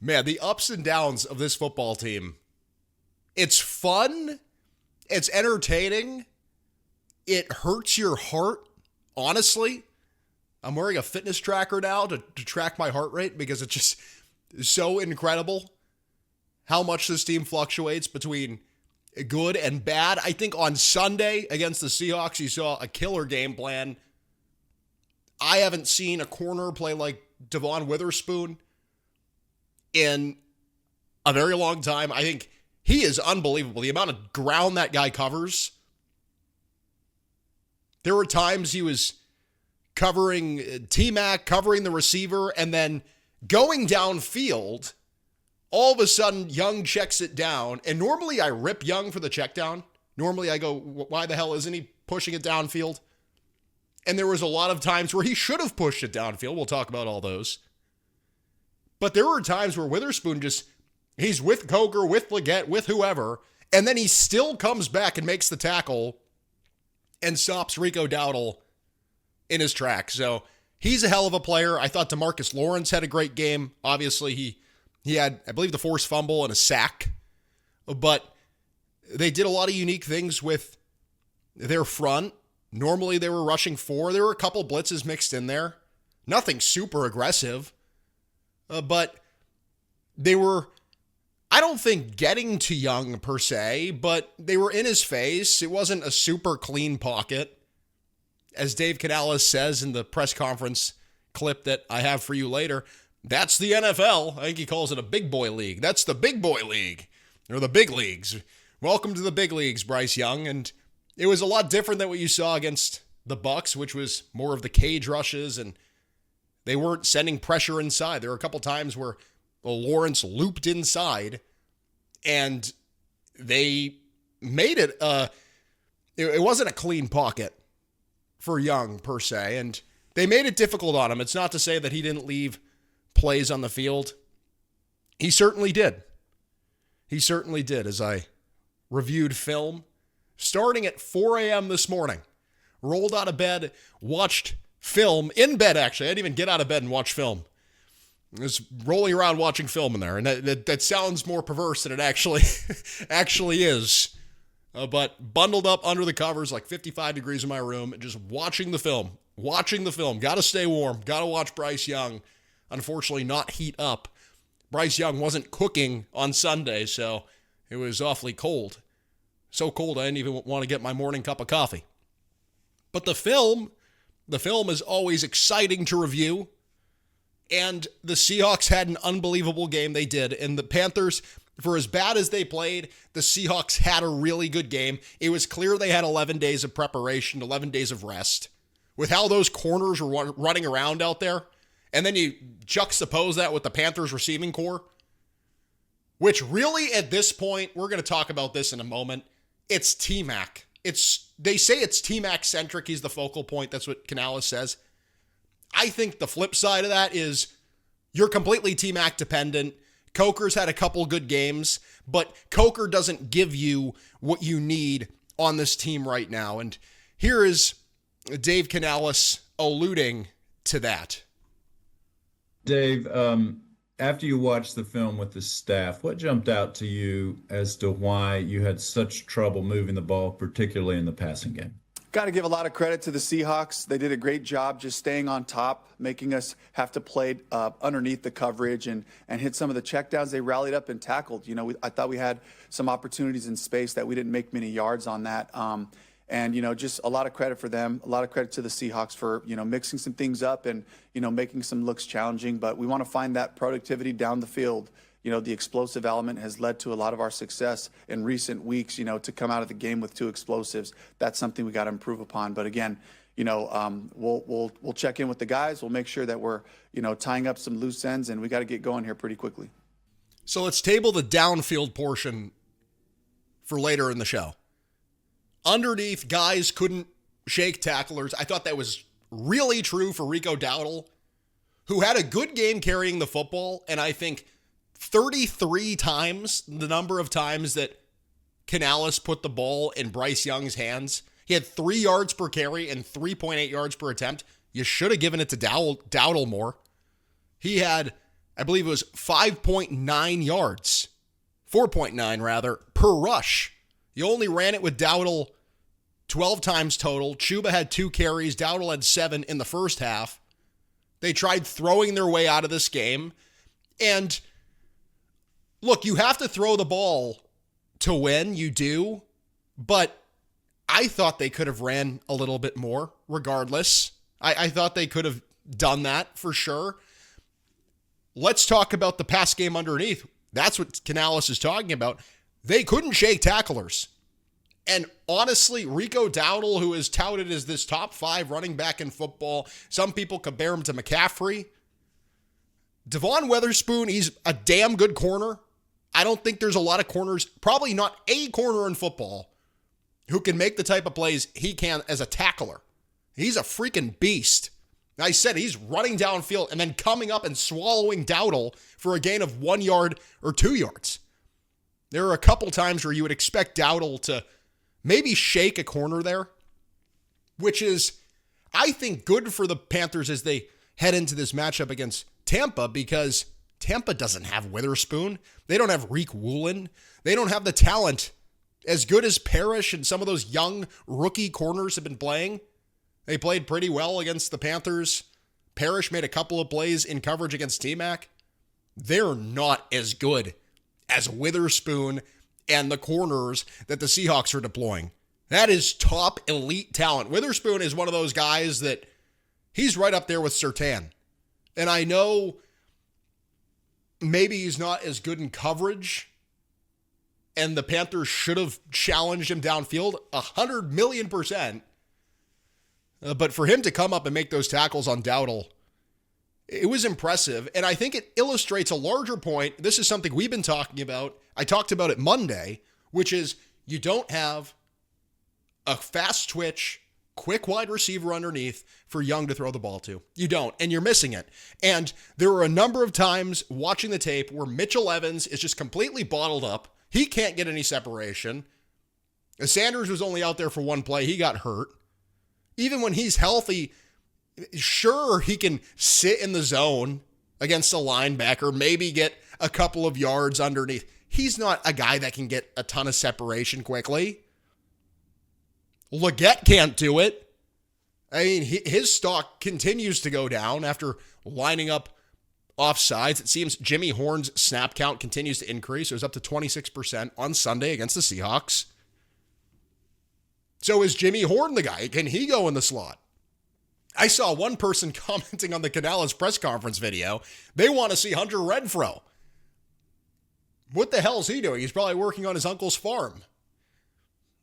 Man, the ups and downs of this football team. It's fun. It's entertaining. It hurts your heart, honestly. I'm wearing a fitness tracker now to track my heart rate because it's just so incredible how much this team fluctuates between good and bad. I think on Sunday against the Seahawks, you saw a killer game plan. I haven't seen a corner play like Devon Witherspoon in a very long time. I think he is unbelievable. The amount of ground that guy covers. There were times he was covering T-Mac, covering the receiver, and then going downfield. All of a sudden, Young checks it down. And normally I rip Young for the check down. Normally I go, why the hell isn't he pushing it downfield? And there was a lot of times where he should have pushed it downfield. We'll talk about all those. But there were times where Witherspoon he's with Coker, with Leggett, with whoever, and then he still comes back and makes the tackle and stops Rico Dowdle in his tracks. So he's a hell of a player. I thought DeMarcus Lawrence had a great game. Obviously, he had, I believe, the forced fumble and a sack. But they did a lot of unique things with their front. Normally, they were rushing 4. There were a couple blitzes mixed in there. Nothing super aggressive. But they were, I don't think, getting to Young per se, but they were in his face. It wasn't a super clean pocket. As Dave Canales says in the press conference clip that I have for you later, that's the NFL. I think he calls it a big boy league. That's the big boy league, or the big leagues. Welcome to the big leagues, Bryce Young. And it was a lot different than what you saw against the Bucs, which was more of the cage rushes, and they weren't sending pressure inside. There were a couple times where Lawrence looped inside, and they made it, it wasn't a clean pocket for Young per se, and they made it difficult on him. It's not to say that he didn't leave plays on the field. He certainly did. He certainly did, as I reviewed film. Starting at 4 a.m. this morning, rolled out of bed, watched film, in bed actually. I didn't even get out of bed and watch film. I was rolling around watching film in there, and that sounds more perverse than it actually is. But bundled up under the covers, like 55 degrees in my room, just watching the film. Got to stay warm. Got to watch Bryce Young. Unfortunately, not heat up. Bryce Young wasn't cooking on Sunday, so it was awfully cold. So cold I didn't even want to get my morning cup of coffee. But the film is always exciting to review. And the Seahawks had an unbelievable game. They did. And the Panthers, for as bad as they played, the Seahawks had a really good game. It was clear they had 11 days of preparation, 11 days of rest. With how those corners were running around out there. And then you juxtapose that with the Panthers receiving core. Which really, at this point, we're going to talk about this in a moment, it's T-Mac. They say it's T-Mac centric. He's the focal point. That's what Canales says. I think the flip side of that is you're completely T-Mac dependent. Coker's had a couple good games, but Coker doesn't give you what you need on this team right now. And here is Dave Canales alluding to that. Dave, after you watched the film with the staff, what jumped out to you as to why you had such trouble moving the ball, particularly in the passing game? Got to give a lot of credit to the Seahawks. They did a great job just staying on top, making us have to play underneath the coverage and hit some of the checkdowns. They rallied up and tackled. I thought we had some opportunities in space that we didn't make many yards on that. And, just a lot of credit for them, a lot of credit to the Seahawks for, mixing some things up and, making some looks challenging. But we want to find that productivity down the field. The explosive element has led to a lot of our success in recent weeks, to come out of the game with 2 explosives. That's something we got to improve upon. But again, we'll check in with the guys. We'll make sure that we're, tying up some loose ends, and we got to get going here pretty quickly. So let's table the downfield portion for later in the show. Underneath, guys couldn't shake tacklers. I thought that was really true for Rico Dowdle, who had a good game carrying the football, and I think 33 times the number of times that Canales put the ball in Bryce Young's hands. He had 3 yards per carry and 3.8 yards per attempt. You should have given it to Dowdle more. He had I believe it was 5.9 yards, 4.9 rather, per rush. You only ran it with Dowdle 12 times total. Chuba had 2 carries. Dowdle had 7 in the first half. They tried throwing their way out of this game. And look, you have to throw the ball to win. You do. But I thought they could have ran a little bit more regardless. I thought they could have done that for sure. Let's talk about the pass game underneath. That's what Canales is talking about. They couldn't shake tacklers. And honestly, Rico Dowdle, who is touted as this top 5 running back in football, some people compare him to McCaffrey. Devon Witherspoon, he's a damn good corner. I don't think there's a lot of corners, probably not a corner in football, who can make the type of plays he can as a tackler. He's a freaking beast. I said he's running downfield and then coming up and swallowing Dowdle for a gain of 1 yard or 2 yards. There are a couple times where you would expect Dowdle to maybe shake a corner there, which is, I think, good for the Panthers as they head into this matchup against Tampa, because Tampa doesn't have Witherspoon. They don't have Reek Woolen. They don't have the talent as good as Parrish and some of those young rookie corners have been playing. They played pretty well against the Panthers. Parrish made a couple of plays in coverage against T-Mac. They're not as good as Witherspoon and the corners that the Seahawks are deploying. That is top elite talent. Witherspoon is one of those guys that he's right up there with Surtain. And I know maybe he's not as good in coverage, and the Panthers should have challenged him downfield 100 million %. But for him to come up and make those tackles on Dowdle, it was impressive. And I think it illustrates a larger point. This is something we've been talking about. I talked about it Monday, which is you don't have a fast twitch, quick wide receiver underneath for Young to throw the ball to. You don't, and you're missing it. And there were a number of times watching the tape where Mitchell Evans is just completely bottled up. He can't get any separation. Sanders was only out there for one play. He got hurt. Even when he's healthy, sure, he can sit in the zone against a linebacker, maybe get a couple of yards underneath. He's not a guy that can get a ton of separation quickly. Leggett can't do it. I mean, his stock continues to go down after lining up offsides. It seems Jimmy Horn's snap count continues to increase. It was up to 26% on Sunday against the Seahawks. So is Jimmy Horn the guy? Can he go in the slot? I saw one person commenting on the Canales press conference video. They want to see Hunter Renfrow. What the hell is he doing? He's probably working on his uncle's farm.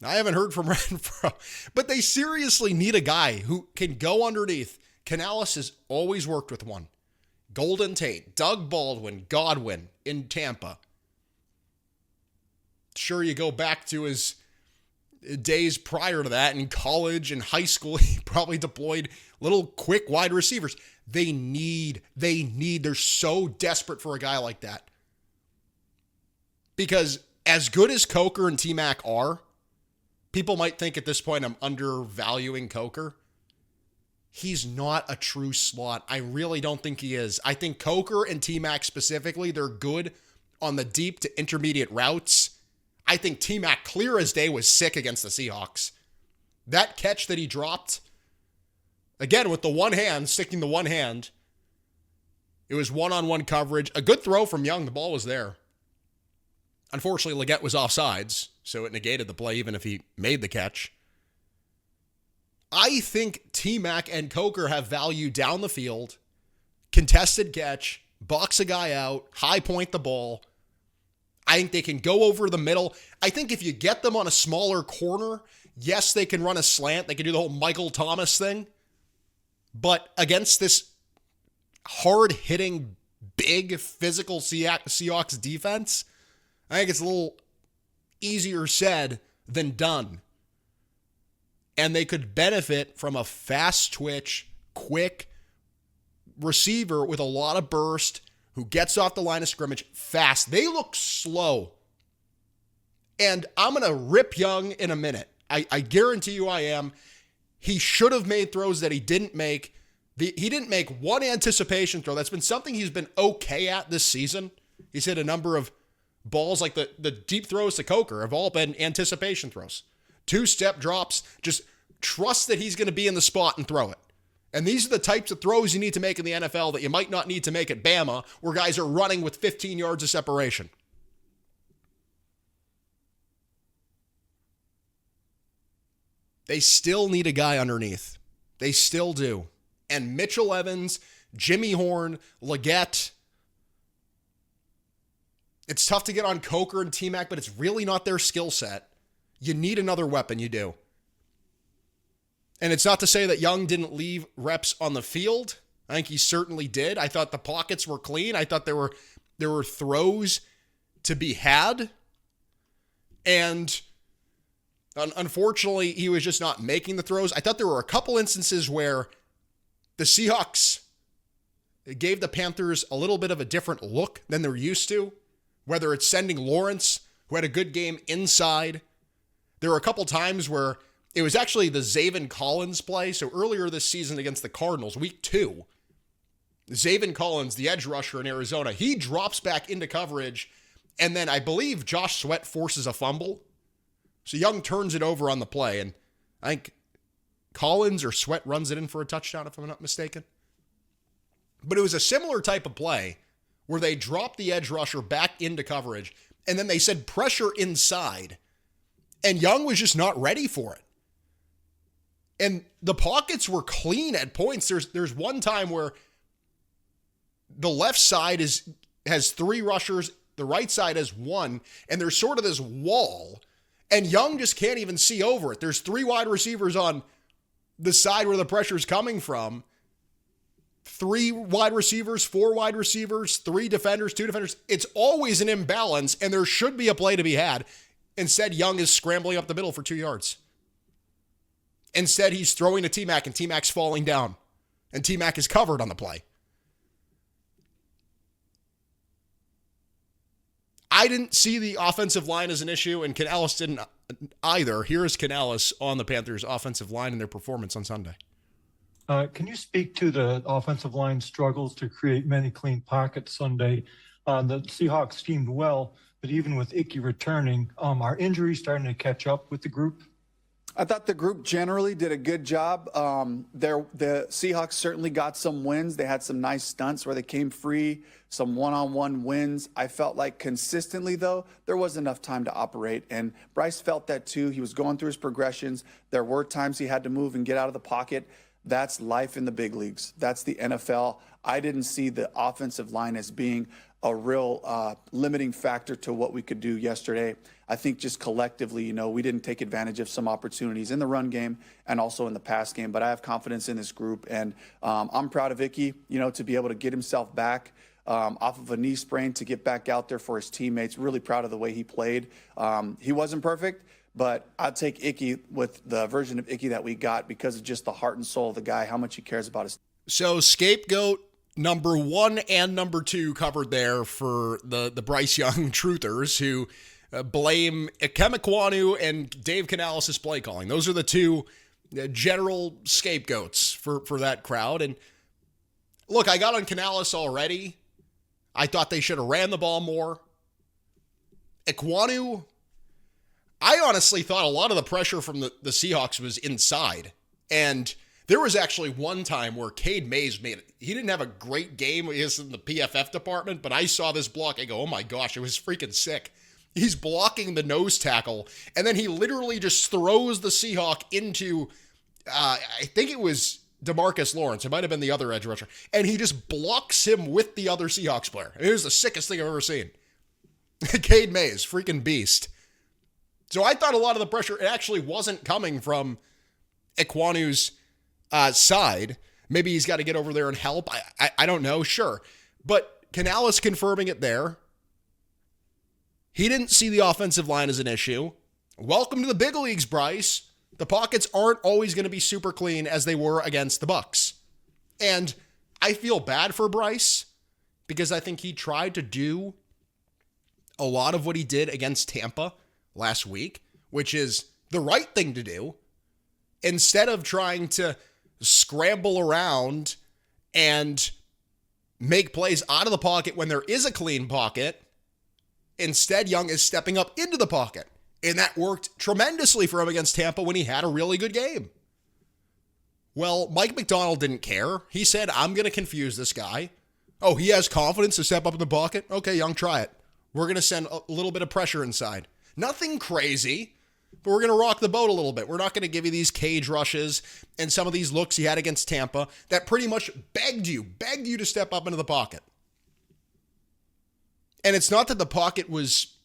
I haven't heard from Renfrow. But they seriously need a guy who can go underneath. Canales has always worked with one. Golden Tate, Doug Baldwin, Godwin in Tampa. Sure, you go back to his days prior to that in college and high school, he probably deployed little quick wide receivers. They're so desperate for a guy like that. Because as good as Coker and T-Mac are, people might think at this point I'm undervaluing Coker. He's not a true slot. I really don't think he is. I think Coker and T-Mac specifically, they're good on the deep to intermediate routes. I think T-Mac, clear as day, was sick against the Seahawks. That catch that he dropped, again, with the one hand, sticking the one hand, it was one-on-one coverage. A good throw from Young. The ball was there. Unfortunately, Leggett was offsides, so it negated the play even if he made the catch. I think T-Mac and Coker have value down the field. Contested catch, box a guy out, high point the ball. I think they can go over the middle. I think if you get them on a smaller corner, yes, they can run a slant. They can do the whole Michael Thomas thing. But against this hard-hitting, big, physical Seahawks defense, I think it's a little easier said than done. And they could benefit from a fast twitch, quick receiver with a lot of burst, who gets off the line of scrimmage fast. They look slow. And I'm going to rip Young in a minute. I guarantee you I am. He should have made throws that he didn't make. He didn't make one anticipation throw. That's been something he's been okay at this season. He's hit a number of balls, like the deep throws to Coker have all been anticipation throws. 2-step drops, just trust that he's going to be in the spot and throw it. And these are the types of throws you need to make in the NFL that you might not need to make at Bama, where guys are running with 15 yards of separation. They still need a guy underneath. They still do. And Mitchell Evans, Jimmy Horn, Leggett. It's tough to get on Coker and T-Mac, but it's really not their skill set. You need another weapon, you do. And it's not to say that Young didn't leave reps on the field. I think he certainly did. I thought the pockets were clean. I thought there were throws to be had. And unfortunately, he was just not making the throws. I thought there were a couple instances where the Seahawks gave the Panthers a little bit of a different look than they're used to, whether it's sending Lawrence, who had a good game inside. There were a couple times where it was actually the Zaven Collins play. So earlier this season against the Cardinals, week 2, Zaven Collins, the edge rusher in Arizona, he drops back into coverage. And then I believe Josh Sweat forces a fumble. So Young turns it over on the play. And I think Collins or Sweat runs it in for a touchdown, if I'm not mistaken. But it was a similar type of play where they dropped the edge rusher back into coverage. And then they said pressure inside. And Young was just not ready for it. And the pockets were clean at points. There's one time where the left side has 3 rushers, the right side has 1, and there's sort of this wall, and Young just can't even see over it. There's 3 wide receivers on the side where the pressure's coming from. 3 wide receivers, 4 wide receivers, 3 defenders, 2 defenders. It's always an imbalance, and there should be a play to be had. Instead, Young is scrambling up the middle for 2 yards. Instead, he's throwing to T-Mac, and T-Mac's falling down. And T-Mac is covered on the play. I didn't see the offensive line as an issue, and Canales didn't either. Here is Canales on the Panthers' offensive line and their performance on Sunday. Can you speak to the offensive line struggles to create many clean pockets Sunday? The Seahawks schemed well, but even with Icky returning, are injuries starting to catch up with the group? I thought the group generally did a good job. The Seahawks certainly got some wins. They had some nice stunts where they came free, some one-on-one wins. I felt like consistently, though, there wasn't enough time to operate. And Bryce felt that, too. He was going through his progressions. There were times he had to move and get out of the pocket. That's life in the big leagues. That's the NFL. I didn't see the offensive line as being a real limiting factor to what we could do yesterday. I think just collectively, we didn't take advantage of some opportunities in the run game and also in the pass game. But I have confidence in this group, and I'm proud of Icky, to be able to get himself back off of a knee sprain to get back out there for his teammates. Really proud of the way he played. He wasn't perfect, but I'll take Icky with the version of Icky that we got because of just the heart and soul of the guy, how much he cares about his. So scapegoat number 1 and number 2 covered there for the Bryce Young truthers who blame Ikem Ekwonu and Dave Canales' play calling. Those are the 2 general scapegoats for that crowd. And look, I got on Canales already. I thought they should have ran the ball more. Ekwonu, I honestly thought a lot of the pressure from the Seahawks was inside. And there was actually one time where Cade Mays made it. He didn't have a great game. He was in the PFF department, but I saw this block. I go, oh my gosh, it was freaking sick. He's blocking the nose tackle, and then he literally just throws the Seahawk into, I think it was DeMarcus Lawrence. It might have been the other edge rusher. And he just blocks him with the other Seahawks player. It was the sickest thing I've ever seen. Cade Mays, freaking beast. So I thought a lot of the pressure, it actually wasn't coming from Ekwonu's side. Maybe he's got to get over there and help. I don't know. Sure. But Canales confirming it there. He didn't see the offensive line as an issue. Welcome to the big leagues, Bryce. The pockets aren't always going to be super clean as they were against the Bucs. And I feel bad for Bryce because I think he tried to do a lot of what he did against Tampa last week, which is the right thing to do. Instead of trying to scramble around and make plays out of the pocket when there is a clean pocket. Instead, Young is stepping up into the pocket. And that worked tremendously for him against Tampa when he had a really good game. Well, Mike McDonald didn't care. He said, I'm going to confuse this guy. Oh, he has confidence to step up in the pocket? Okay, Young, try it. We're going to send a little bit of pressure inside. Nothing crazy, but we're going to rock the boat a little bit. We're not going to give you these cage rushes and some of these looks he had against Tampa that pretty much begged you to step up into the pocket. And it's not that the pocket was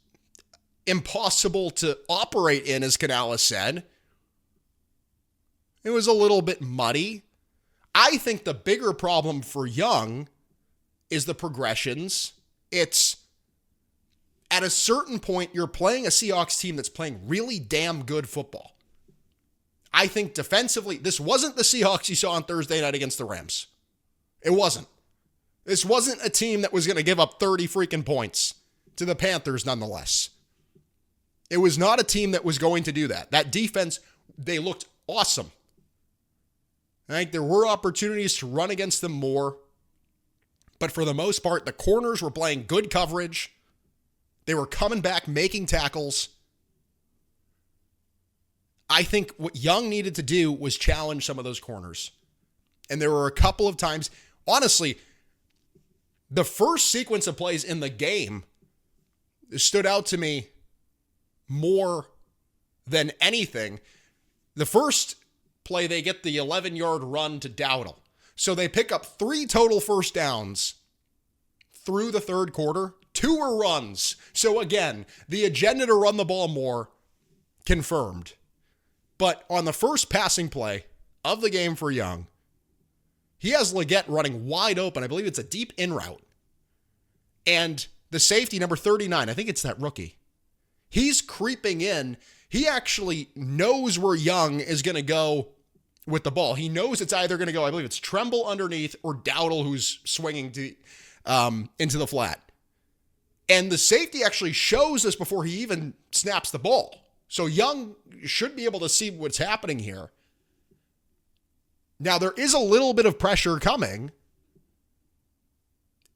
impossible to operate in, as Canales said. It was a little bit muddy. I think the bigger problem for Young is the progressions. It's at a certain point, you're playing a Seahawks team that's playing really damn good football. I think defensively, this wasn't the Seahawks you saw on Thursday night against the Rams. It wasn't. This wasn't a team that was going to give up 30 freaking points to the Panthers nonetheless. It was not a team that was going to do that. That defense, they looked awesome. Right? There were opportunities to run against them more. But for the most part, the corners were playing good coverage. They were coming back, making tackles. I think what Young needed to do was challenge some of those corners. And there were a couple of times, honestly, the first sequence of plays in the game stood out to me more than anything. The first play, they get the 11-yard run to Dowdle. So they pick up 3 total first downs through the third quarter. 2 were runs. So again, the agenda to run the ball more confirmed. But on the first passing play of the game for Young, he has Leggett running wide open. I believe it's a deep in route. And the safety, number 39, I think it's that rookie. He's creeping in. He actually knows where Young is going to go with the ball. He knows it's either going to go, I believe it's Tremble underneath or Dowdle who's swinging to into the flat. And the safety actually shows this before he even snaps the ball. So Young should be able to see what's happening here. Now, there is a little bit of pressure coming.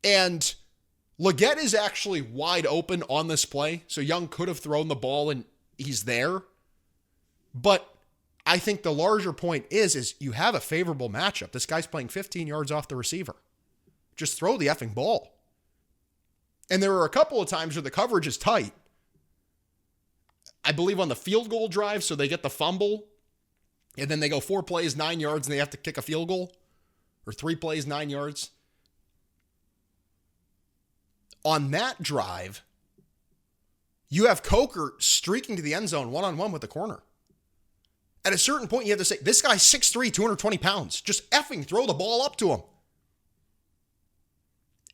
And Leggett is actually wide open on this play. So Young could have thrown the ball and he's there. But I think the larger point is you have a favorable matchup. This guy's playing 15 yards off the receiver. Just throw the effing ball. And there are a couple of times where the coverage is tight. I believe on the field goal drive, so they get the fumble, and then they go 4 plays, 9 yards, and they have to kick a field goal, or 3 plays, 9 yards. On that drive, you have Coker streaking to the end zone one-on-one with the corner. At a certain point, you have to say, this guy's 6'3", 220 pounds. Just effing throw the ball up to him.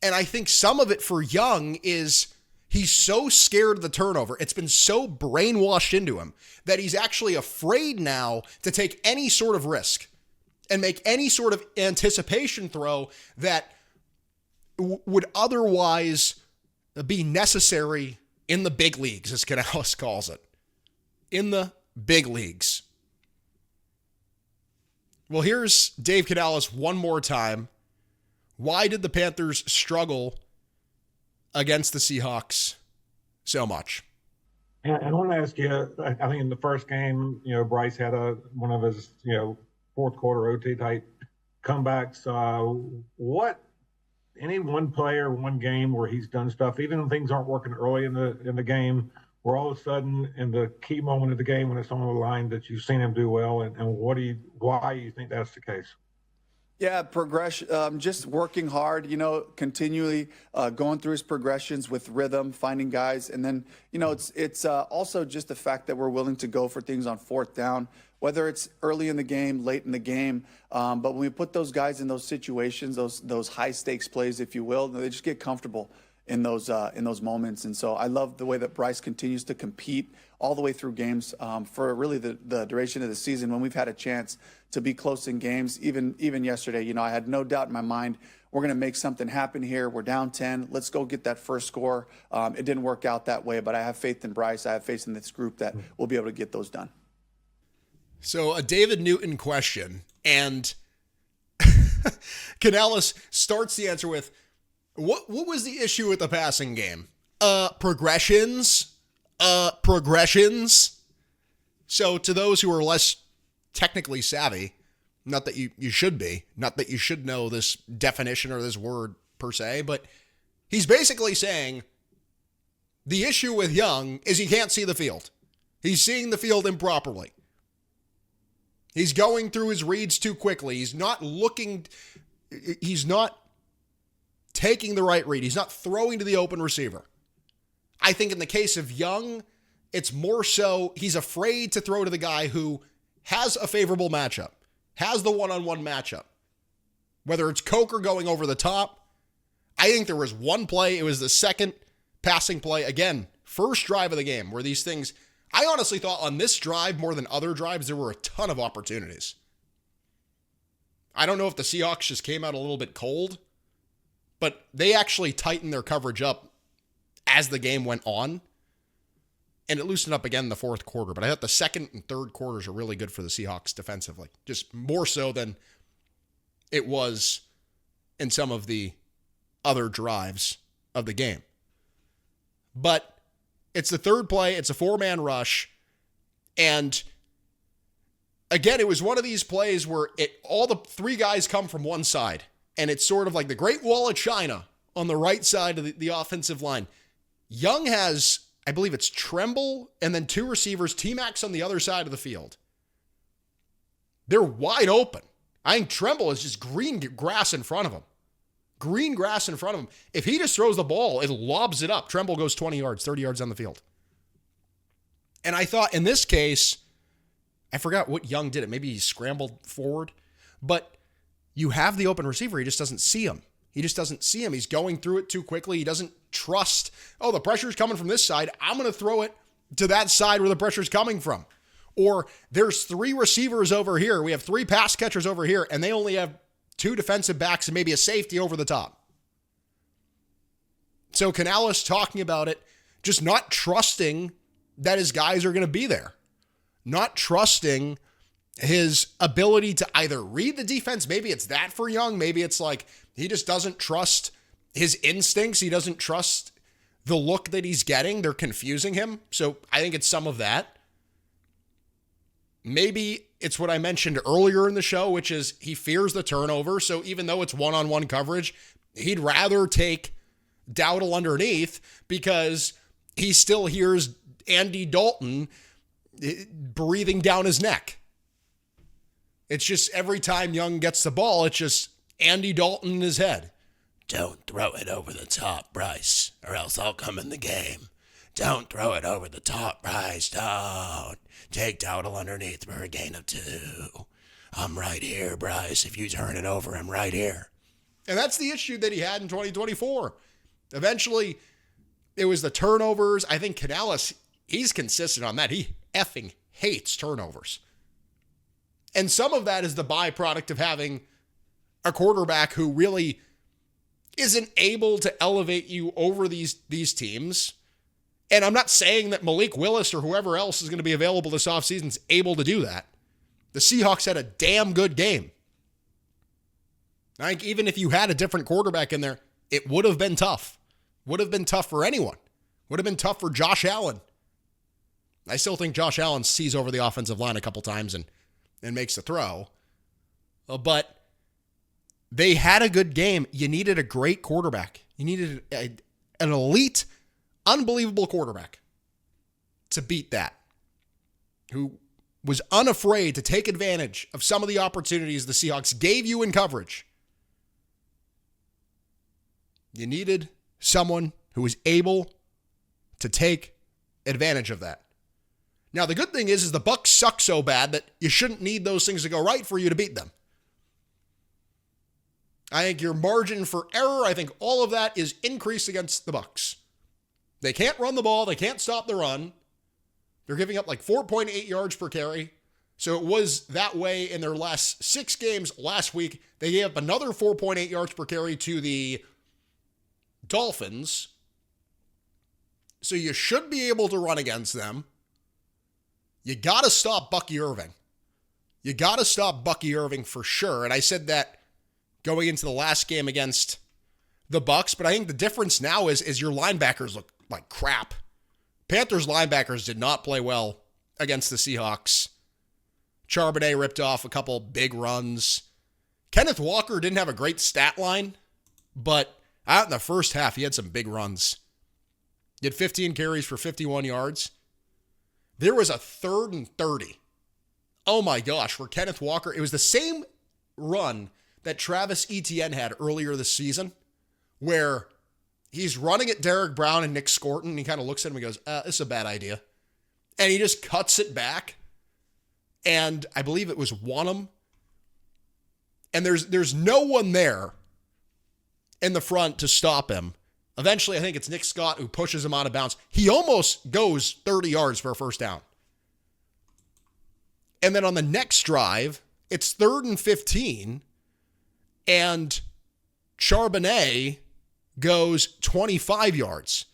And I think some of it for Young is he's so scared of the turnover. It's been so brainwashed into him that he's actually afraid now to take any sort of risk and make any sort of anticipation throw that would otherwise be necessary in the big leagues, as Canales calls it. In the big leagues. Well, here's Dave Canales one more time. Why did the Panthers struggle against the Seahawks so much? And I want to ask you, I think in the first game, Bryce had one of his, fourth quarter OT type comebacks. What, any one player, one game where he's done stuff, even when things aren't working early in the game, where all of a sudden in the key moment of the game when it's on the line that you've seen him do well, and why you think that's the case? Yeah, progression, just working hard, continually going through his progressions with rhythm, finding guys. And then, it's also just the fact that we're willing to go for things on 4th down, whether it's early in the game, late in the game. But when we put those guys in those situations, those high stakes plays, if you will, they just get comfortable in those moments. And so I love the way that Bryce continues to compete all the way through games for really the duration of the season when we've had a chance to be close in games. Even yesterday, I had no doubt in my mind, we're going to make something happen here. We're down 10. Let's go get that first score. It didn't work out that way, but I have faith in Bryce. I have faith in this group that we'll be able to get those done. So a David Newton question, and Canales starts the answer with, what was the issue with the passing game? Progressions. So to those who are less technically savvy, not that you should be, not that you should know this definition or this word per se, but he's basically saying the issue with Young is he can't see the field. He's seeing the field improperly. He's going through his reads too quickly. He's not taking the right read. He's not throwing to the open receiver. I think in the case of Young, it's more so he's afraid to throw to the guy who has a favorable matchup, has the one-on-one matchup. Whether it's Coker going over the top. I think there was one play, it was the second passing play, again, first drive of the game, where these things, I honestly thought on this drive, more than other drives, there were a ton of opportunities. I don't know if the Seahawks just came out a little bit cold, but they actually tightened their coverage up as the game went on, and it loosened up again in the fourth quarter. But I thought the second and third quarters are really good for the Seahawks defensively, just more so than it was in some of the other drives of the game. But it's the third play, it's a four-man rush, and again, it was one of these plays where all the three guys come from one side, and it's sort of like the Great Wall of China on the right side of the offensive line. Young has, I believe it's Tremble, and then two receivers, T-Max on the other side of the field. They're wide open. I think Tremble is just green grass in front of him. Green grass in front of him. If he just throws the ball, it lobs it up. Tremble goes 20 yards, 30 yards on the field. And I thought in this case, I forgot what Young did it. Maybe he scrambled forward. But you have the open receiver. He just doesn't see him. He's going through it too quickly. He doesn't trust, the pressure's coming from this side. I'm going to throw it to that side where the pressure's coming from. Or there's three receivers over here. We have three pass catchers over here, and they only have two defensive backs and maybe a safety over the top. So Canales talking about it, just not trusting that his guys are going to be there. Not trusting his ability to either read the defense. Maybe it's that for Young. Maybe it's like he just doesn't trust his instincts. He doesn't trust the look that he's getting. They're confusing him. So I think it's some of that. Maybe it's what I mentioned earlier in the show, which is he fears the turnover. So even though it's one-on-one coverage, he'd rather take Dowdle underneath because he still hears Andy Dalton breathing down his neck. It's just every time Young gets the ball, it's just Andy Dalton in his head. Don't throw it over the top, Bryce, or else I'll come in the game. Don't throw it over the top, Bryce. Don't. Take Dowdle underneath for a gain of 2. I'm right here, Bryce. If you turn it over, I'm right here. And that's the issue that he had in 2024. Eventually, it was the turnovers. I think Canales, he's consistent on that. He effing hates turnovers. And some of that is the byproduct of having a quarterback who really isn't able to elevate you over these teams. And I'm not saying that Malik Willis or whoever else is going to be available this offseason is able to do that. The Seahawks had a damn good game. I think even if you had a different quarterback in there, it would have been tough. Would have been tough for anyone. Would have been tough for Josh Allen. I still think Josh Allen sees over the offensive line a couple times and makes the throw. But they had a good game. You needed a great quarterback. You needed an elite, unbelievable quarterback to beat that, who was unafraid to take advantage of some of the opportunities the Seahawks gave you in coverage. You needed someone who was able to take advantage of that. Now, the good thing is the Bucs suck so bad that you shouldn't need those things to go right for you to beat them. I think your margin for error, I think all of that is increased against the Bucs. They can't run the ball. They can't stop the run. They're giving up like 4.8 yards per carry. So it was that way in their last 6 games. Last week, they gave up another 4.8 yards per carry to the Dolphins. So you should be able to run against them. You got to stop Bucky Irving. You got to stop Bucky Irving for sure. And I said that going into the last game against the Bucs, but I think the difference now is your linebackers look like crap. Panthers linebackers did not play well against the Seahawks. Charbonnet ripped off a couple big runs. Kenneth Walker didn't have a great stat line, but out in the first half, he had some big runs. He had 15 carries for 51 yards. There was a 3rd and 30. Oh my gosh, for Kenneth Walker. It was the same run that Travis Etienne had earlier this season, where he's running at Derek Brown and Nick Scorton, and he kind of looks at him and goes, this is a bad idea. And he just cuts it back. And I believe it was Wanham. And there's no one there in the front to stop him. Eventually, I think it's Nick Scott who pushes him out of bounds. He almost goes 30 yards for a first down. And then on the next drive, it's 3rd and 15, and Charbonnet goes 25 yards.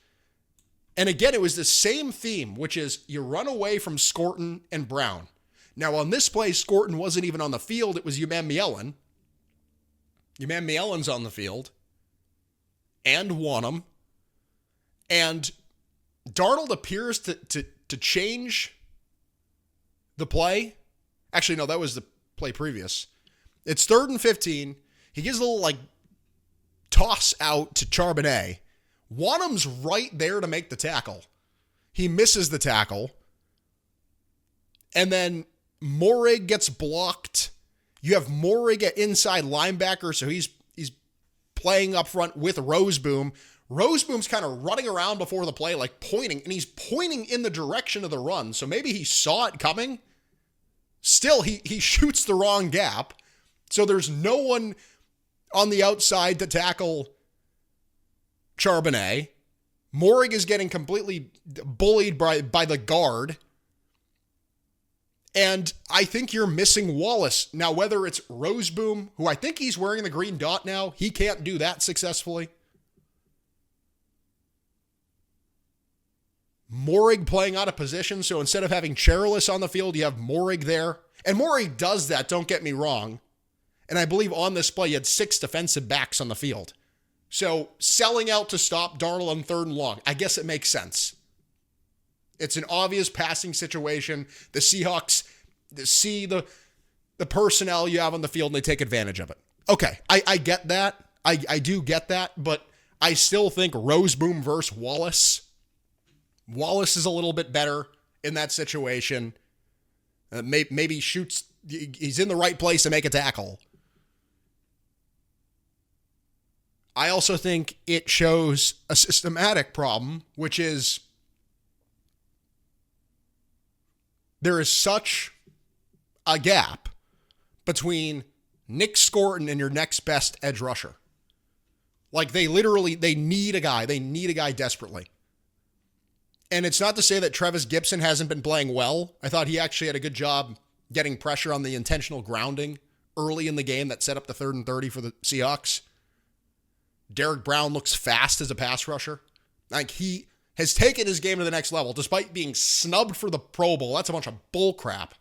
And again, it was the same theme, which is you run away from Scorton and Brown. Now, on this play, Scorton wasn't even on the field. It was Uman Mielen. Uman Mielen's on the field. And Wanham. And Darnold appears to change the play. Actually, no, that was the play previous. It's 3rd and 15. He gives a little, toss out to Charbonnet. Wanham's right there to make the tackle. He misses the tackle. And then Morig gets blocked. You have Morig at inside linebacker, so he's playing up front with Roseboom. Roseboom's kind of running around before the play, pointing, and he's pointing in the direction of the run, so maybe he saw it coming. Still, he shoots the wrong gap, so there's no one on the outside to tackle Charbonnet. Morig is getting completely bullied by the guard. And I think you're missing Wallace. Now, whether it's Roseboom, who I think he's wearing the green dot now, he can't do that successfully. Morig playing out of position, so instead of having Cherilus on the field, you have Morig there. And Morig does that, don't get me wrong. And I believe on this play, you had 6 defensive backs on the field. So selling out to stop Darnold on 3rd and long, I guess it makes sense. It's an obvious passing situation. The Seahawks see the personnel you have on the field and they take advantage of it. Okay, I get that. I do get that, but I still think Roseboom versus Wallace. Wallace is a little bit better in that situation. Maybe shoots. He's in the right place to make a tackle. I also think it shows a systematic problem, which is there is such a gap between Nick Scorton and your next best edge rusher. They need a guy. They need a guy desperately. And it's not to say that Travis Gibson hasn't been playing well. I thought he actually had a good job getting pressure on the intentional grounding early in the game that set up the 3rd and 30 for the Seahawks. Derek Brown looks fast as a pass rusher. He has taken his game to the next level, despite being snubbed for the Pro Bowl. That's a bunch of bull crap.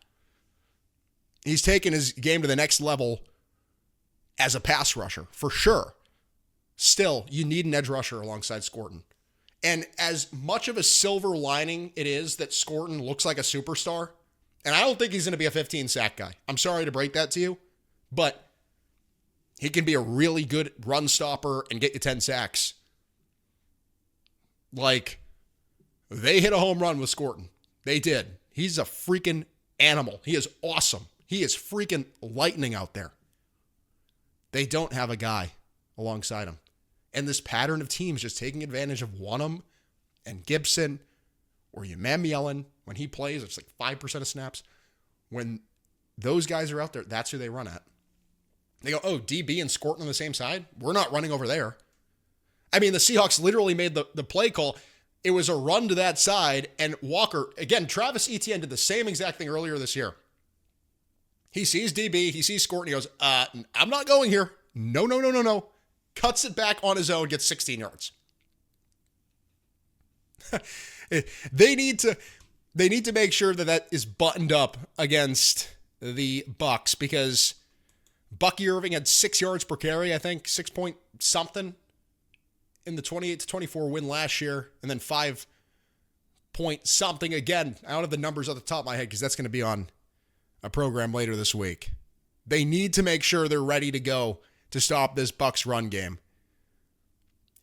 He's taken his game to the next level as a pass rusher, for sure. Still, you need an edge rusher alongside Scorton. And as much of a silver lining it is that Scorton looks like a superstar, and I don't think he's going to be a 15-sack guy. I'm sorry to break that to you, but he can be a really good run stopper and get you 10 sacks. They hit a home run with Scorton. They did. He's a freaking animal. He is awesome. He is freaking lightning out there. They don't have a guy alongside him. And this pattern of teams just taking advantage of Wanham and Gibson or Uman Mielen, when he plays, it's 5% of snaps. When those guys are out there, that's who they run at. They go, oh, DB and Scorton on the same side? We're not running over there. I mean, the Seahawks literally made the play call. It was a run to that side, and Walker, again, Travis Etienne did the same exact thing earlier this year. He sees DB, he sees Scorton, he goes, I'm not going here. No. Cuts it back on his own, gets 16 yards. They need to make sure that is buttoned up against the Bucs, because Bucky Irving had 6 yards per carry, I think, 6 point something in the 28-24 win last year, and then 5 point something again. I don't have the numbers at the top of my head because that's going to be on a program later this week. They need to make sure they're ready to go to stop this Bucs run game.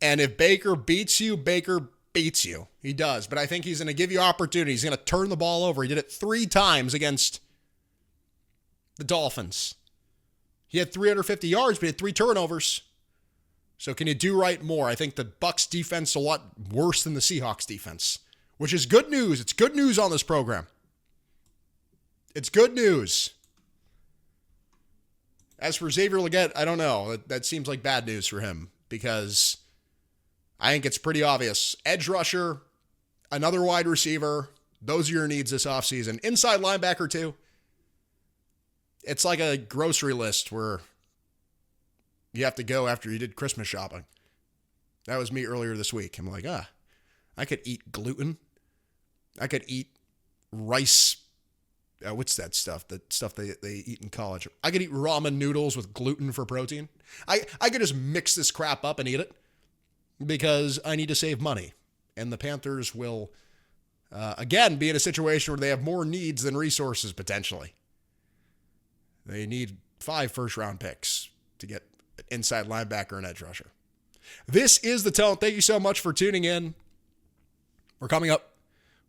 And if Baker beats you, Baker beats you. He does. But I think he's going to give you opportunities. He's going to turn the ball over. He did it 3 times against the Dolphins. He had 350 yards, but he had 3 turnovers. So can you do right more? I think the Bucs defense is a lot worse than the Seahawks defense, which is good news. It's good news on this program. It's good news. As for Xavier Legette, I don't know. That seems like bad news for him because I think it's pretty obvious. Edge rusher, another wide receiver. Those are your needs this offseason. Inside linebacker, too. It's like a grocery list where you have to go after you did Christmas shopping. That was me earlier this week. I'm like, I could eat gluten. I could eat rice. What's that stuff? The stuff they eat in college. I could eat ramen noodles with gluten for protein. I could just mix this crap up and eat it because I need to save money. And the Panthers will, again, be in a situation where they have more needs than resources potentially. They need 5 first-round picks to get an inside linebacker and edge rusher. This is The Tone. Thank you so much for tuning in. We're coming up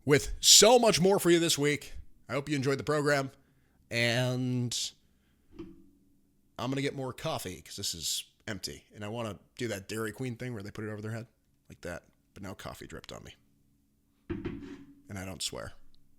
with so much more for you this week. I hope you enjoyed the program. And I'm going to get more coffee because this is empty. And I want to do that Dairy Queen thing where they put it over their head like that. But now coffee dripped on me. And I don't swear.